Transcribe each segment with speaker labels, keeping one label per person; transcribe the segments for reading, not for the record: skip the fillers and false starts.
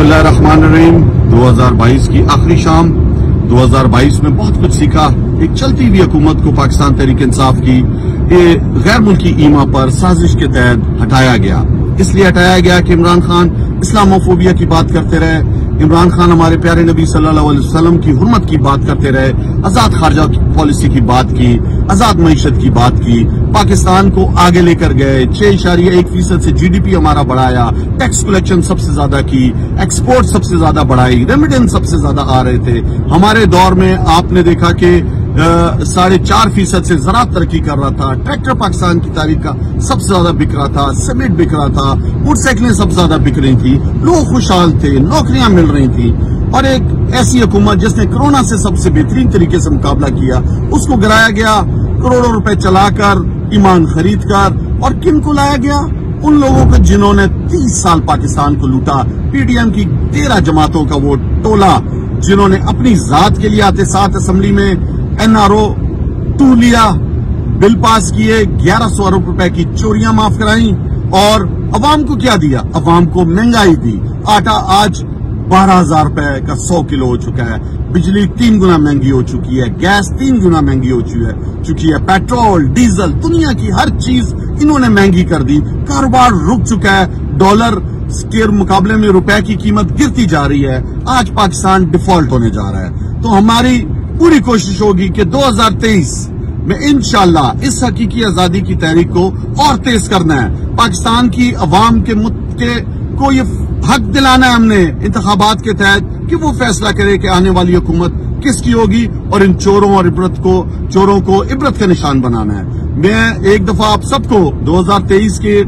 Speaker 1: बिस्मिल्लाहिर्रहमानिर्रहीम। 2022 की आखिरी शाम, 2022 में बहुत कुछ सीखा। एक चलती हुई हुकूमत को पाकिस्तान तहरीक इंसाफ की गैर मुल्की ईमा पर साजिश के तहत हटाया गया। इसलिए हटाया गया कि इमरान खान इस्लामोफोबिया की बात करते रहे, इमरान खान हमारे प्यारे नबी सल्लल्लाहु अलैहि वसल्लम की हुर्मत की बात करते रहे, आजाद खारजा पॉलिसी की बात की, आजाद मईशत की बात की, पाकिस्तान को आगे लेकर गए, 6.1% से जीडीपी हमारा बढ़ाया, टैक्स कलेक्शन सबसे ज्यादा की, एक्सपोर्ट सबसे ज्यादा बढ़ाई, रेमिटेंस सबसे ज्यादा आ रहे थे। हमारे दौर में आपने देखा कि 4.5% से ज़राअत तरक्की कर रहा था, ट्रैक्टर पाकिस्तान की तारीख का सबसे ज्यादा बिक रहा था, सीमेंट बिक रहा था, मोटरसाइकिलें सबसे ज्यादा बिक रही थी, लोग खुशहाल थे, नौकरियां मिल रही थी। और एक ऐसी हुकूमत जिसने कोरोना से सबसे बेहतरीन तरीके से मुकाबला किया, उसको गिराया गया करोड़ों रुपए चलाकर, ईमान खरीद कर। और किन को लाया गया? उन लोगों को जिन्होंने 30 साल पाकिस्तान को लूटा, पीडीएम की 13 जमातों का वो टोला, जिन्होंने अपनी जात के लिए आते साथ असेंबली में NRO 2 लिया, बिल पास किए, 1100 अरब रुपए की चोरियां माफ कराई और अवाम को क्या दिया? अवाम को महंगाई दी। आटा आज 12,000 रुपए का 100 किलो हो चुका है, बिजली 3 गुना महंगी हो चुकी है, गैस 3 गुना महंगी हो चुकी है, पेट्रोल, डीजल, दुनिया की हर चीज इन्होंने महंगी कर दी। कारोबार रुक चुका है, डॉलर के मुकाबले में रुपए की कीमत गिरती जा रही है। आज पाकिस्तान डिफॉल्ट होने जा रहा है। तो हमारी पूरी कोशिश होगी कि 2023 में इंशाअल्लाह इस हकीकी आजादी की तहरीक को और तेज करना है। पाकिस्तान की अवाम के को ये हक दिलाना है हमने इंतखाबात के तहत कि वो फैसला करे कि आने वाली हुकूमत किसकी होगी, और इन चोरों को इबरत का निशान बनाना है। मैं एक दफा आप सबको 2023 के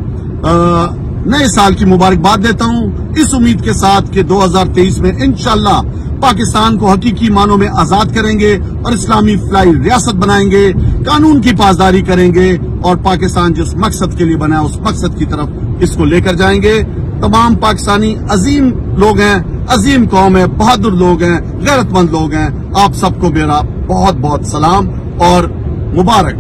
Speaker 1: नए साल की मुबारकबाद देता हूं, इस उम्मीद के साथ कि 2023 में इंशाअल्लाह पाकिस्तान को हकीकी मानों में आजाद करेंगे और इस्लामी फ्लाई रियासत बनाएंगे, कानून की पासदारी करेंगे और पाकिस्तान जिस मकसद के लिए बना है उस मकसद की तरफ इसको लेकर जाएंगे। तमाम पाकिस्तानी अजीम लोग हैं, अजीम कौम है, बहादुर लोग हैं, गैरतमंद लोग हैं। आप सबको मेरा बहुत बहुत सलाम और मुबारक।